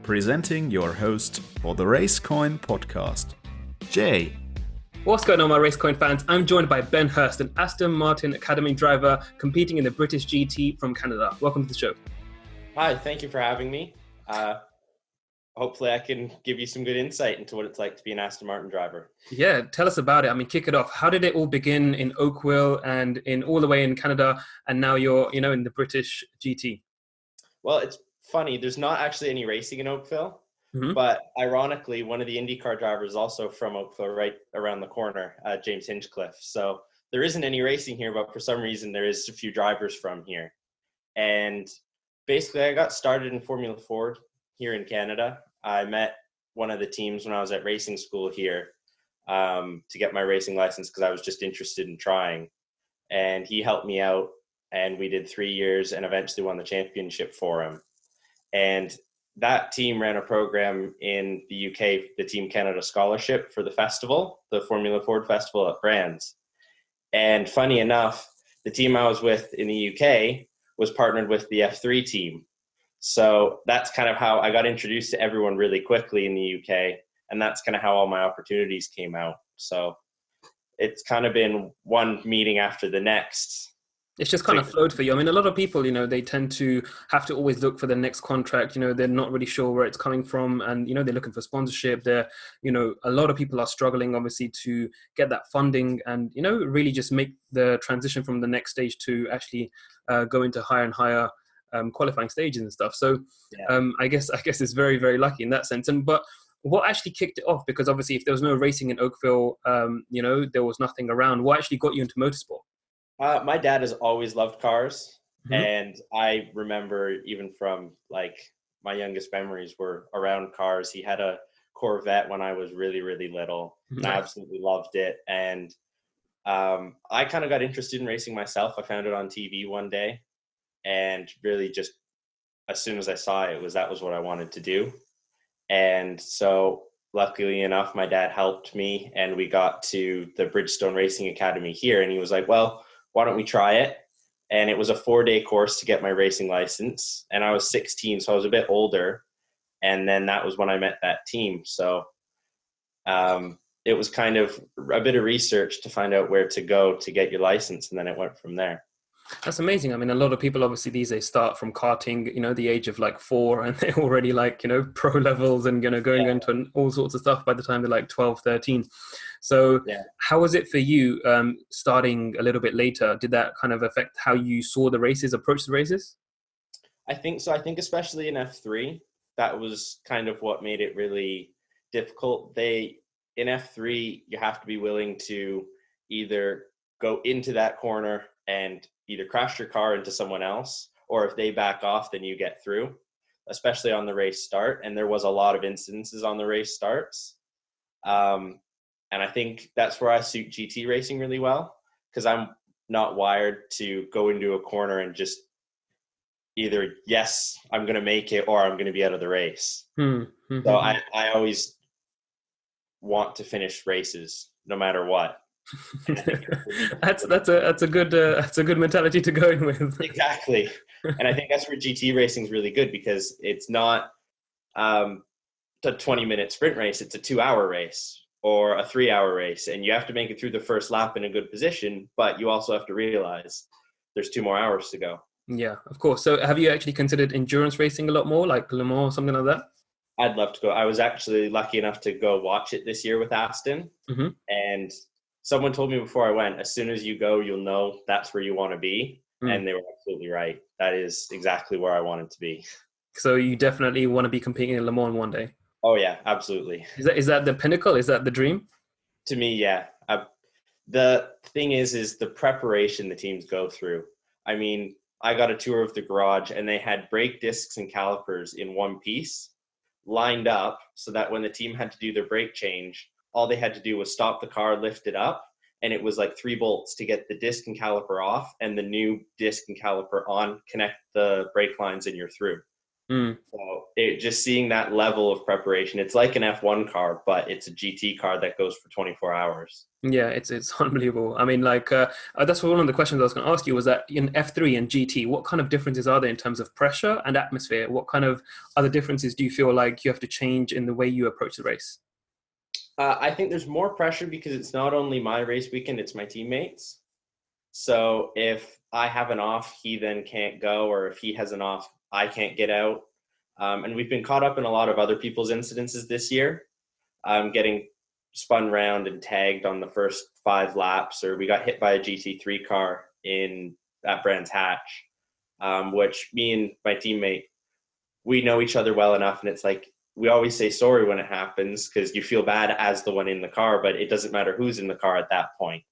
presenting your host for the Racecoin podcast, Jay. What's going on, my Racecoin fans? I'm joined by Ben Hurst, an Aston Martin Academy driver competing in the British GT from Canada. Welcome to the show. Hi, thank you for having me. Hopefully I can give you some good insight into what it's like to be an Aston Martin driver. Yeah, tell us about it. I mean, kick it off. How did it all begin in Oakville and in all the way in Canada, and now you're, in the British GT? Well, it's funny. There's not actually any racing in Oakville, but ironically, one of the IndyCar drivers is also from Oakville, right around the corner, James Hinchcliffe. So there isn't any racing here, but for some reason there is a few drivers from here. And basically, I got started in Formula Ford here in Canada. I met one of the teams when I was at racing school here to get my racing license because I was just interested in trying. And he helped me out, and we did 3 years and eventually won the championship for him. And that team ran a program in the UK, the Team Canada Scholarship for the festival, the Formula Ford Festival at Brands. And funny enough, the team I was with in the UK was partnered with the F3 team. So that's kind of how I got introduced to everyone really quickly in the UK. And that's kind of how all my opportunities came out. So it's kind of been one meeting after the next. It's just kind of flowed for you. I mean, a lot of people, they tend to have to always look for the next contract. They're not really sure where it's coming from, and, they're looking for sponsorship. A lot of people are struggling, obviously, to get that funding and, really just make the transition from the next stage to actually go into higher and higher qualifying stages and stuff. So I guess it's very, very lucky in that sense. But what actually kicked it off? Because obviously, if there was no racing in Oakville, there was nothing around. What actually got you into motorsport? My dad has always loved cars, and I remember even from my youngest memories were around cars. He had a Corvette when I was really, really little, and I absolutely loved it. And I kind of got interested in racing myself. I found it on TV one day, and really just as soon as I saw it, that was what I wanted to do. And so luckily enough, my dad helped me, and we got to the Bridgestone Racing Academy here, and he was like, well, why don't we try it? And it was a 4-day course to get my racing license. And I was 16, so I was a bit older. And then that was when I met that team. So it was kind of a bit of research to find out where to go to get your license. And then it went from there. That's amazing. I mean, a lot of people obviously these days start from karting, the age of 4, and they're already pro levels and, going into all sorts of stuff by the time they're 12, 13. So how was it for you starting a little bit later? Did that kind of affect how you saw the races, approach the races? I think so. I think especially in F3, that was kind of what made it really difficult. In F3, you have to be willing to either go into that corner and either crash your car into someone else, or if they back off, then you get through, especially on the race start. And there was a lot of incidences on the race starts. And I think that's where I suit GT racing really well, because I'm not wired to go into a corner and just either, yes, I'm going to make it, or I'm going to be out of the race. So I always want to finish races no matter what. That's a good mentality to go in with. Exactly. And I think that's where GT racing is really good, because it's not a 20-minute sprint race. It's a 2-hour race or a 3-hour race, and you have to make it through the first lap in a good position, but you also have to realize there's 2 more hours to go. Yeah, of course. So have you actually considered endurance racing a lot more, like Le Mans or something like that? I'd love to go. I was actually lucky enough to go watch it this year with Aston, and someone told me before I went, as soon as you go, you'll know that's where you want to be. And they were absolutely right. That is exactly where I wanted to be. So you definitely want to be competing in Le Mans one day? Oh, yeah, absolutely. Is that the pinnacle? Is that the dream? To me, yeah. The thing is the preparation the teams go through. I mean, I got a tour of the garage, and they had brake discs and calipers in one piece lined up so that when the team had to do their brake change, all they had to do was stop the car, lift it up, and it was 3 bolts to get the disc and caliper off and the new disc and caliper on, connect the brake lines, and you're through. So just seeing that level of preparation, it's like an F1 car, but it's a GT car that goes for 24 hours. Yeah, it's unbelievable. I mean, like that's one of the questions I was going to ask you was that in F3 and GT, what kind of differences are there in terms of pressure and atmosphere? What kind of other differences do you feel like you have to change in the way you approach the race? I think there's more pressure because it's not only my race weekend, it's my teammates. So if I have an off, he then can't go, or if he has an off, I can't get out. And we've been caught up in a lot of other people's incidences this year, getting spun round and tagged on the first 5 laps, or we got hit by a GT3 car at Brands Hatch, which me and my teammate, we know each other well enough, and it's like we always say sorry when it happens because you feel bad as the one in the car, but it doesn't matter who's in the car at that point.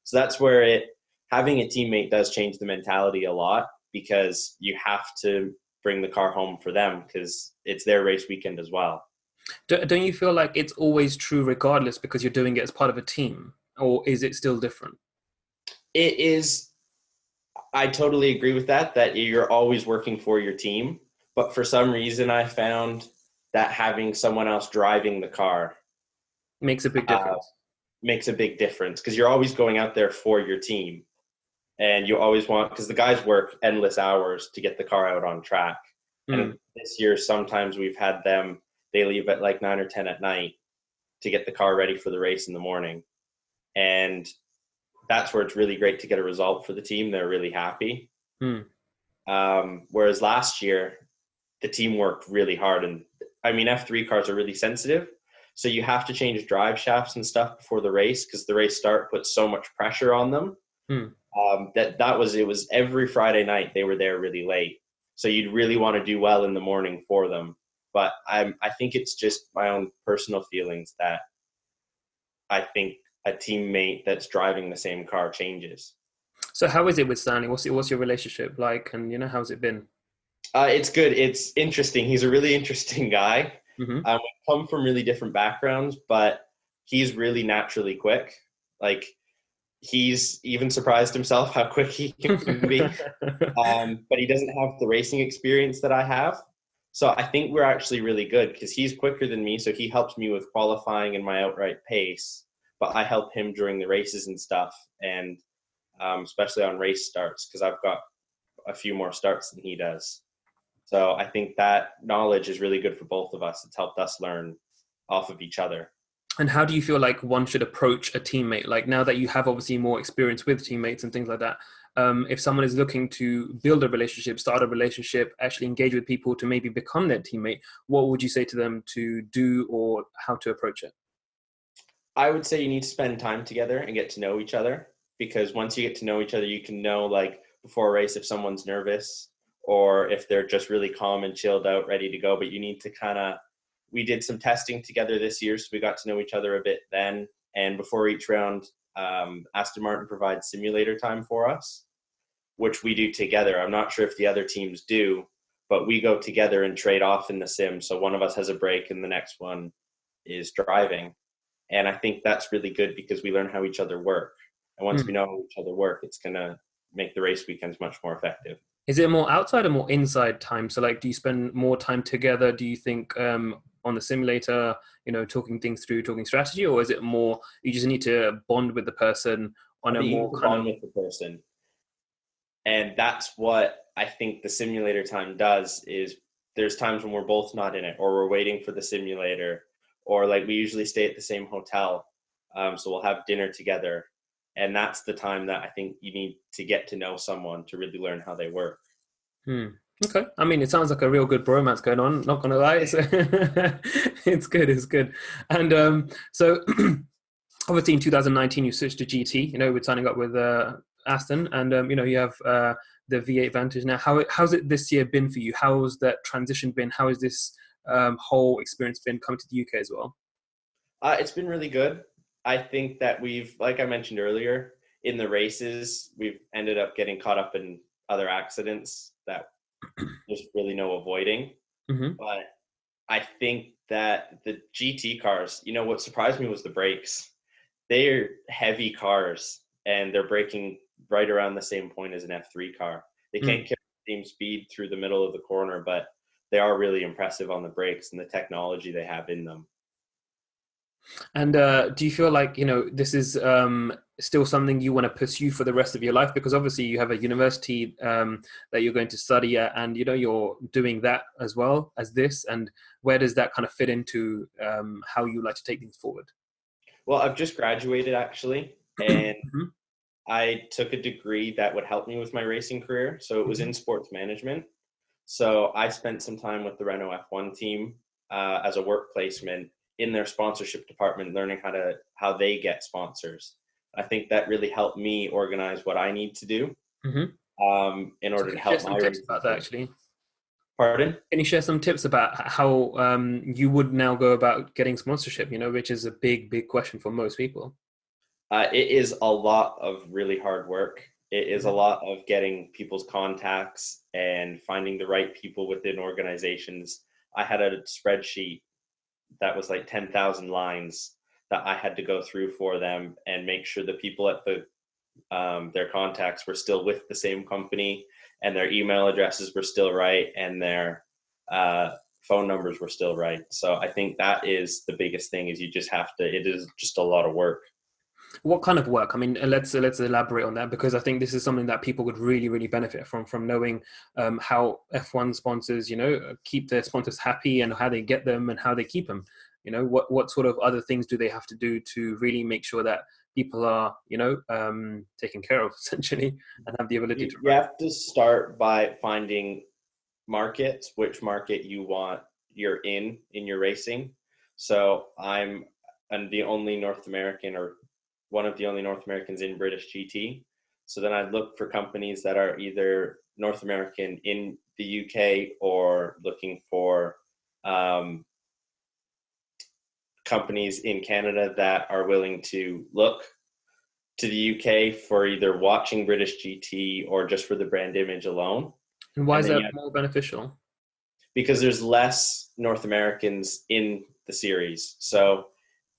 So that's where having a teammate does change the mentality a lot, because you have to bring the car home for them because it's their race weekend as well. Don't you feel like it's always true regardless because you're doing it as part of a team, or is it still different? It is. I totally agree with that you're always working for your team. But for some reason, I found that having someone else driving the car makes a big difference. Because you're always going out there for your team. And you always because the guys work endless hours to get the car out on track. And this year, sometimes we've had they leave at like 9 or 10 at night to get the car ready for the race in the morning. And that's where it's really great to get a result for the team. They're really happy. Whereas last year, the team worked really hard. And I mean, F3 cars are really sensitive. So you have to change drive shafts and stuff before the race because the race start puts so much pressure on them. It was every Friday night they were there really late. So you'd really want to do well in the morning for them. But I think it's just my own personal feelings that I think a teammate that's driving the same car changes. So how is it with Stanley? What's your relationship like? And, how's it been? It's good. It's interesting. He's a really interesting guy. We come from really different backgrounds, but he's really naturally quick. Like, he's even surprised himself how quick he can be. But he doesn't have the racing experience that I have. So I think we're actually really good because he's quicker than me. So he helps me with qualifying and my outright pace, but I help him during the races and stuff. And especially on race starts, because I've got a few more starts than he does. So I think that knowledge is really good for both of us. It's helped us learn off of each other. And how do you feel like one should approach a teammate? Like, now that you have obviously more experience with teammates and things like that, if someone is looking to build a relationship, start a relationship, actually engage with people to maybe become their teammate, what would you say to them to do or how to approach it? I would say you need to spend time together and get to know each other, because once you get to know each other, you can know, like, before a race if someone's nervous or if they're just really calm and chilled out, ready to go. But you need to we did some testing together this year, so we got to know each other a bit then. And before each round, Aston Martin provides simulator time for us, which we do together. I'm not sure if the other teams do, but we go together and trade off in the sim. So one of us has a break and the next one is driving. And I think that's really good because we learn how each other work. And once we know how each other work, it's going to make the race weekends much more effective. Is it more outside or more inside time? So, like, do you spend more time together? Do you think on the simulator, talking things through, talking strategy, or is it more you just need to bond with the person on a more kind of with the person? And that's what I think the simulator time does. Is there's times when we're both not in it, or we're waiting for the simulator, or like we usually stay at the same hotel, so we'll have dinner together. And that's the time that I think you need to get to know someone to really learn how they work. Okay. I mean, it sounds like a real good bromance going on, not going to lie. So it's good. And so obviously in 2019, you switched to GT, with signing up with Aston. And, you have the V8 Vantage now. How's it this year been for you? How's that transition been? How has this whole experience been coming to the UK as well? It's been really good. I think that like I mentioned earlier, in the races, we've ended up getting caught up in other accidents that there's really no avoiding. But I think that the GT cars, what surprised me was the brakes. They're heavy cars and they're braking right around the same point as an F3 car. They can't carry the same speed through the middle of the corner, but they are really impressive on the brakes and the technology they have in them. And do you feel like, this is still something you want to pursue for the rest of your life? Because obviously you have a university that you're going to study at, and, you're doing that as well as this. And where does that kind of fit into how you like to take things forward? Well, I've just graduated actually, and Mm-hmm. I took a degree that would help me with my racing career. So it was in sports management. So I spent some time with the Renault F1 team as a work placement in their sponsorship department, learning how they get sponsors. I think that really helped me organize what I need to do in order to help my tips about that, actually? Pardon? Can you share some tips about how you would now go about getting sponsorship, which is a big question for most people? It is a lot of really hard work. It is a lot of getting people's contacts and finding the right people within organizations. I had a spreadsheet that was like 10,000 lines that I had to go through for them and make sure the people at their contacts were still with the same company, and their email addresses were still right, and their phone numbers were still right. So I think that is the biggest thing, is you just have to, it is just a lot of work. What kind of work? I mean, let's elaborate on that, because I think this is something that people would really benefit from knowing how F1 sponsors, keep their sponsors happy, and how they get them and how they keep them. What sort of other things do they have to do to really make sure that people are, taken care of, essentially, and have the ability to. You have to start by finding markets, which market you're in your racing. So I'm the only North American, or one of the only North Americans in British GT. So then I'd look for companies that are either North American in the UK, or looking for companies in Canada that are willing to look to the UK for either watching British GT or just for the brand image alone. And why is that more beneficial? Because there's less North Americans in the series. So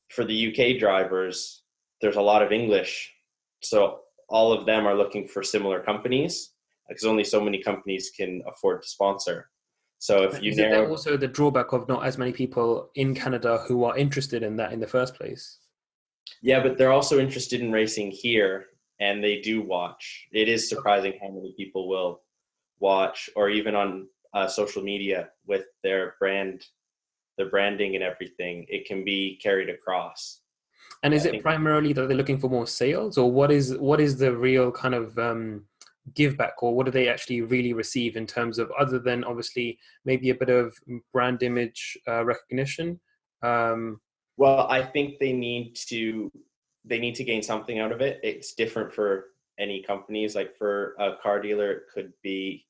for the UK drivers, there's a lot of English. So all of them are looking for similar companies, because only so many companies can afford to sponsor. So if you narrow, also the drawback of not as many people in Canada who are interested in that in the first place. Yeah, but they're also interested in racing here, and they do watch. It is surprising how many people will watch, or even on social media with their branding and everything. It can be carried across. And is it primarily that they're looking for more sales, or what is the real kind of give back, or what do they actually really receive in terms of, other than obviously maybe a bit of brand image recognition? Well, I think they need to gain something out of it. It's different for any companies. Like for a car dealer, it could be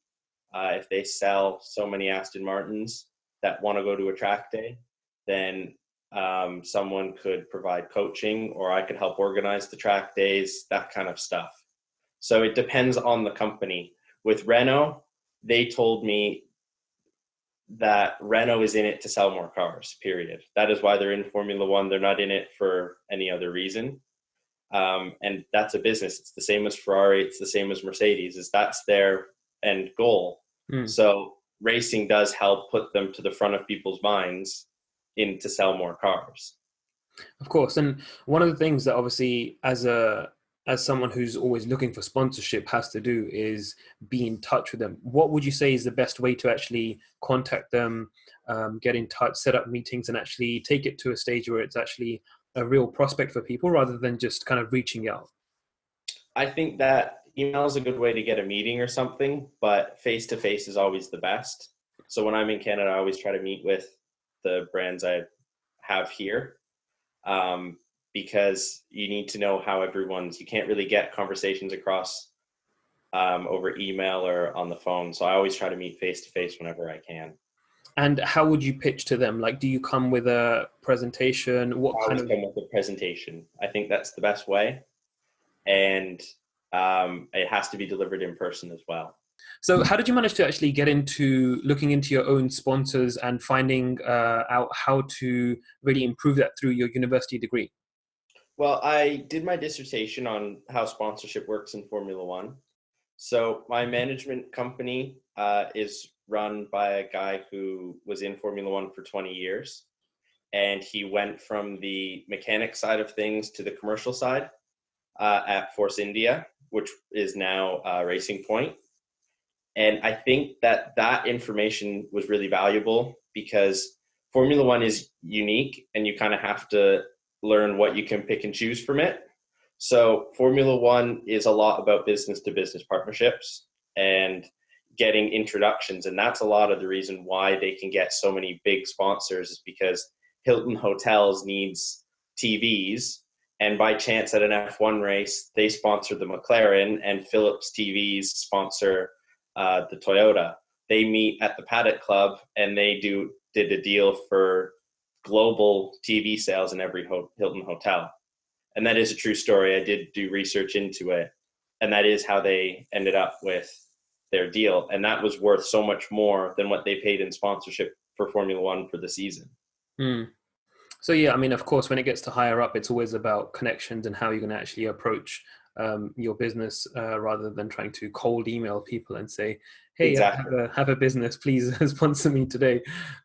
if they sell so many Aston Martins that want to go to a track day, then someone could provide coaching, or I could help organize the track days, that kind of stuff. So it depends on the company. With Renault, they told me that Renault is in it to sell more cars, period. That is why they're in Formula One. They're not in it for any other reason. And that's a business. It's the same as Ferrari. It's the same as Mercedes. That's their end goal. So racing does help put them to the front of people's minds to sell more cars. Of course. And one of the things that obviously as someone who's always looking for sponsorship has to do is be in touch with them. What would you say is the best way to actually contact them, get in touch, set up meetings, and actually take it to a stage where it's actually a real prospect for people, rather than just kind of reaching out? I think that email is a good way to get a meeting or something, but face-to-face is always the best. So when I'm in Canada, I always try to meet with the brands I have here, because you need to know how you can't really get conversations across over email or on the phone. So I always try to meet face-to-face whenever I can. And how would you pitch to them? Like, do you come with a presentation? I always come with a presentation. I think that's the best way. And it has to be delivered in person as well. So how did you manage to actually get into looking into your own sponsors and finding out how to really improve that through your university degree? Well, I did my dissertation on how sponsorship works in Formula One. So my management company is run by a guy who was in Formula One for 20 years. And he went from the mechanic side of things to the commercial side at Force India, which is now Racing Point. And I think that information was really valuable because Formula One is unique and you kind of have to learn what you can pick and choose from it. So Formula One is a lot about business to business partnerships and getting introductions. And that's a lot of the reason why they can get so many big sponsors, is because Hilton Hotels needs TVs. And by chance at an F1 race, they sponsor the McLaren, and Philips TVs sponsor the Toyota. They meet at the Paddock Club and they did a deal for global TV sales in every Hilton hotel. And that is a true story. I did do research into it. And that is how they ended up with their deal. And that was worth so much more than what they paid in sponsorship for Formula One for the season. So, yeah, I mean, of course, when it gets to higher up, it's always about connections and how you're going to actually approach your business rather than trying to cold email people and say, hey, exactly. have a business, please sponsor me today.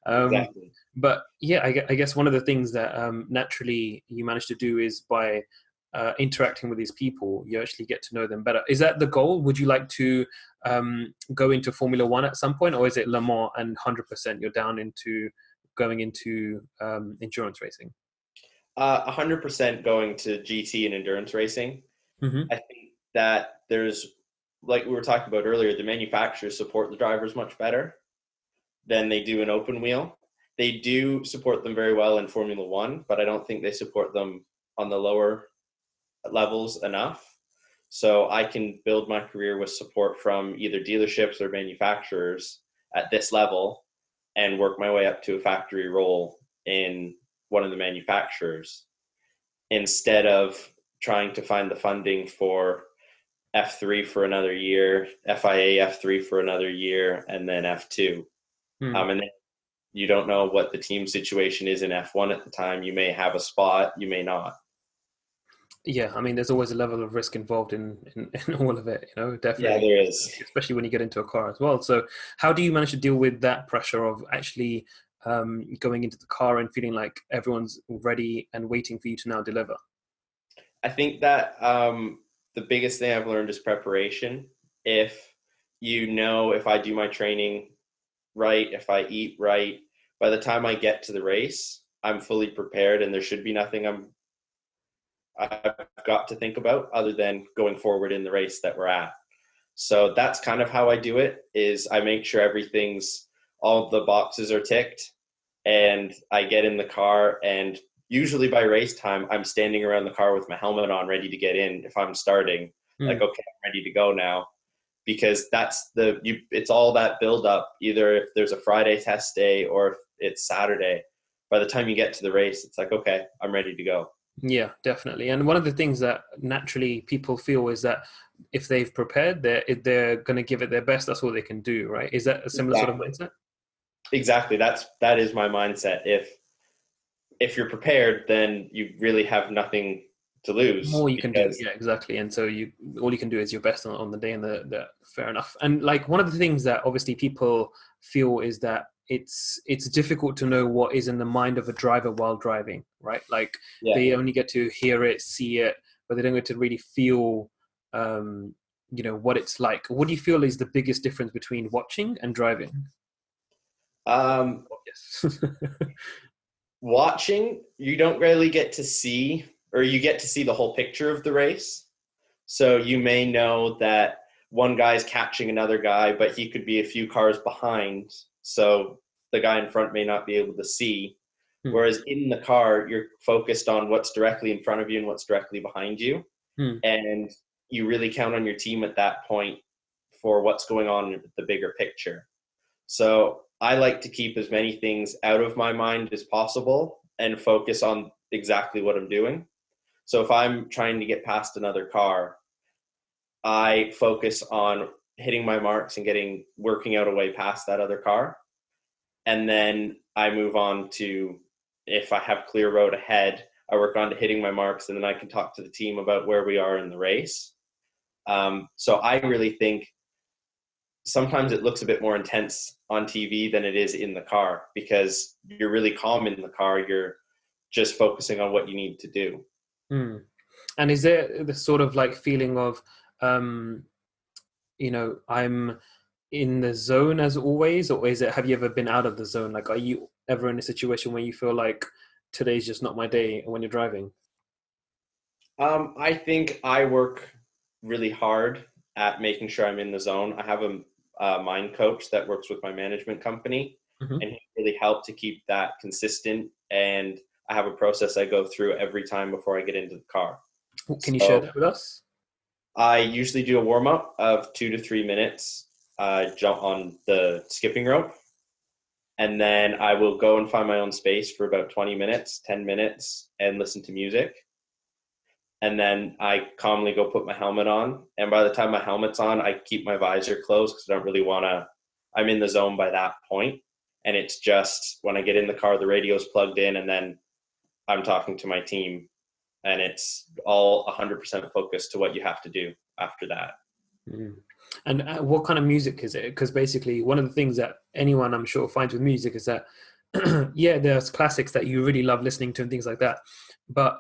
Exactly. But yeah, I guess one of the things that naturally you manage to do is by interacting with these people, you actually get to know them better. Is that the goal? Would you like to go into Formula One at some point, or is it Le Mans and 100% you're down into going into endurance racing? 100% going to GT and endurance racing. Mm-hmm. I think that there's, like we were talking about earlier, the manufacturers support the drivers much better than they do in open wheel. They do support them very well in Formula One, but I don't think they support them on the lower levels enough. So I can build my career with support from either dealerships or manufacturers at this level and work my way up to a factory role in one of the manufacturers, instead of trying to find the funding for F3 for another year, FIA F3 for another year, and then F2. And then you don't know what the team situation is in F1 at the time. You may have a spot, you may not. Yeah, I mean, there's always a level of risk involved in all of it, definitely. Yeah, there is. Especially when you get into a car as well. So how do you manage to deal with that pressure of actually going into the car and feeling like everyone's ready and waiting for you to now deliver? I think that the biggest thing I've learned is preparation. If I do my training right, if I eat right, by the time I get to the race, I'm fully prepared and there should be nothing I've got to think about other than going forward in the race that we're at. So that's kind of how I do it, is I make sure all the boxes are ticked, and I get in the car, and usually by race time, I'm standing around the car with my helmet on, ready to get in. If I'm starting, like, okay, I'm ready to go now, because it's all that build up. Either if there's a Friday test day or if it's Saturday, by the time you get to the race, it's like, okay, I'm ready to go. Yeah, definitely. And one of the things that naturally people feel is that if they've prepared, they're going to give it their best. That's all they can do, right? Is that a similar sort of mindset? Exactly. That is my mindset. If you're prepared, then you really have nothing to lose. More you can do. Yeah, exactly. And so all you can do is your best on the day, and the fair enough. And like, one of the things that obviously people feel is that it's difficult to know what is in the mind of a driver while driving, right? Like, they only get to hear it, see it, but they don't get to really feel, what it's like. What do you feel is the biggest difference between watching and driving? Yes. Watching, you don't really get to see, or you get to see the whole picture of the race. So you may know that one guy's catching another guy, but he could be a few cars behind. So the guy in front may not be able to see. Whereas in the car, you're focused on what's directly in front of you and what's directly behind you. And you really count on your team at that point for what's going on in the bigger picture. So I like to keep as many things out of my mind as possible and focus on exactly what I'm doing. So if I'm trying to get past another car, I focus on hitting my marks and working out a way past that other car. And then I move on to, if I have clear road ahead, I work on to hitting my marks, and then I can talk to the team about where we are in the race. So I really think sometimes it looks a bit more intense on TV than it is in the car, because you're really calm in the car. You're just focusing on what you need to do. And is there the sort of like feeling of, I'm in the zone as always, or have you ever been out of the zone? Like, are you ever in a situation where you feel like today's just not my day when you're driving? I think I work really hard at making sure I'm in the zone. I have a mind coach that works with my management company, and he really helped to keep that consistent. And I have a process I go through every time before I get into the car. Can you share that with us? I usually do a warm-up of 2 to 3 minutes, jump on the skipping rope, and then I will go and find my own space for about 20 minutes, 10 minutes, and listen to music. And then I calmly go put my helmet on. And by the time my helmet's on, I keep my visor closed because I don't really want to, I'm in the zone by that point. And it's just when I get in the car, the radio's plugged in, and then I'm talking to my team, and it's all 100% focused to what you have to do after that. And what kind of music is it? Because basically one of the things that anyone I'm sure finds with music is that, yeah, there's classics that you really love listening to and things like that. But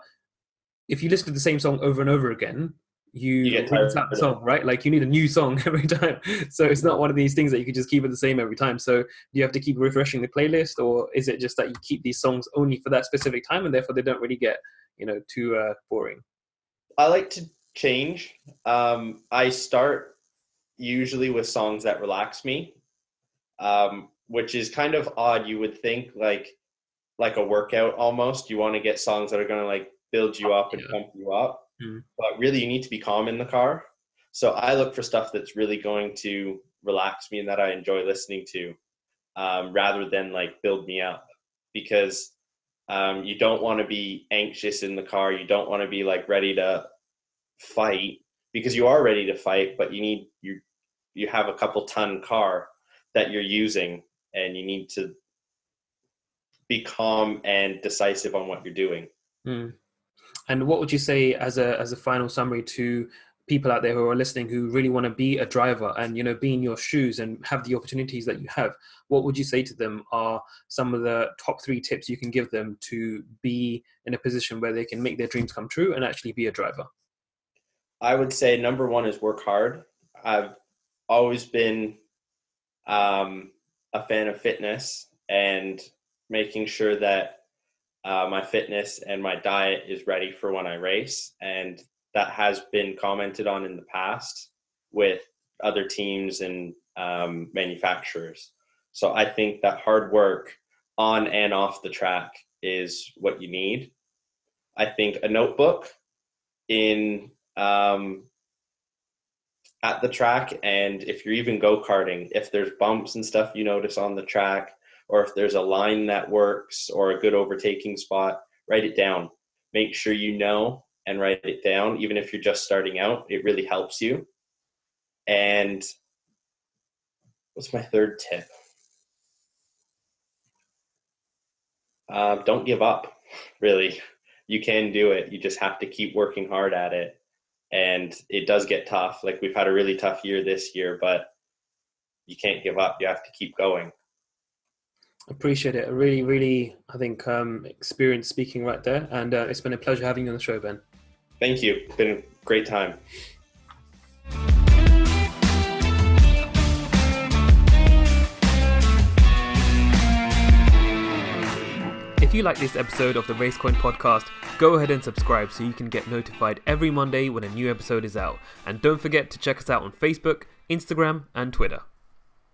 if you listen to the same song over and over again, you get tired of the song, right? Like you need a new song every time. So it's not one of these things that you can just keep it the same every time. So do you have to keep refreshing the playlist, or is it just that you keep these songs only for that specific time and therefore they don't really get, too boring? I like to change. I start usually with songs that relax me, which is kind of odd. You would think like a workout almost. You want to get songs that are going to like build you up and pump you up. But really you need to be calm in the car. So I look for stuff that's really going to relax me and that I enjoy listening to, rather than like build me up, because you don't want to be anxious in the car. You don't want to be like ready to fight, because you are ready to fight, but you have a couple ton car that you're using, and you need to be calm and decisive on what you're doing. And what would you say as a final summary to people out there who are listening who really want to be a driver and, be in your shoes and have the opportunities that you have? What would you say to them are some of the top 3 tips you can give them to be in a position where they can make their dreams come true and actually be a driver? I would say number 1 is work hard. I've always been a fan of fitness and making sure that my fitness and my diet is ready for when I race. And that has been commented on in the past with other teams and manufacturers. So I think that hard work on and off the track is what you need. I think a notebook at the track, and if you're even go-karting, if there's bumps and stuff you notice on the track, or if there's a line that works or a good overtaking spot, write it down. Make sure you know and write it down. Even if you're just starting out, it really helps you. And what's my 3rd tip? Don't give up, really. You can do it. You just have to keep working hard at it. And it does get tough. Like we've had a really tough year this year, but you can't give up. You have to keep going. Appreciate it. A really, really, I think, experienced speaking right there. And it's been a pleasure having you on the show, Ben. Thank you. It's been a great time. If you like this episode of the Racecoin podcast, go ahead and subscribe so you can get notified every Monday when a new episode is out. And don't forget to check us out on Facebook, Instagram, and Twitter.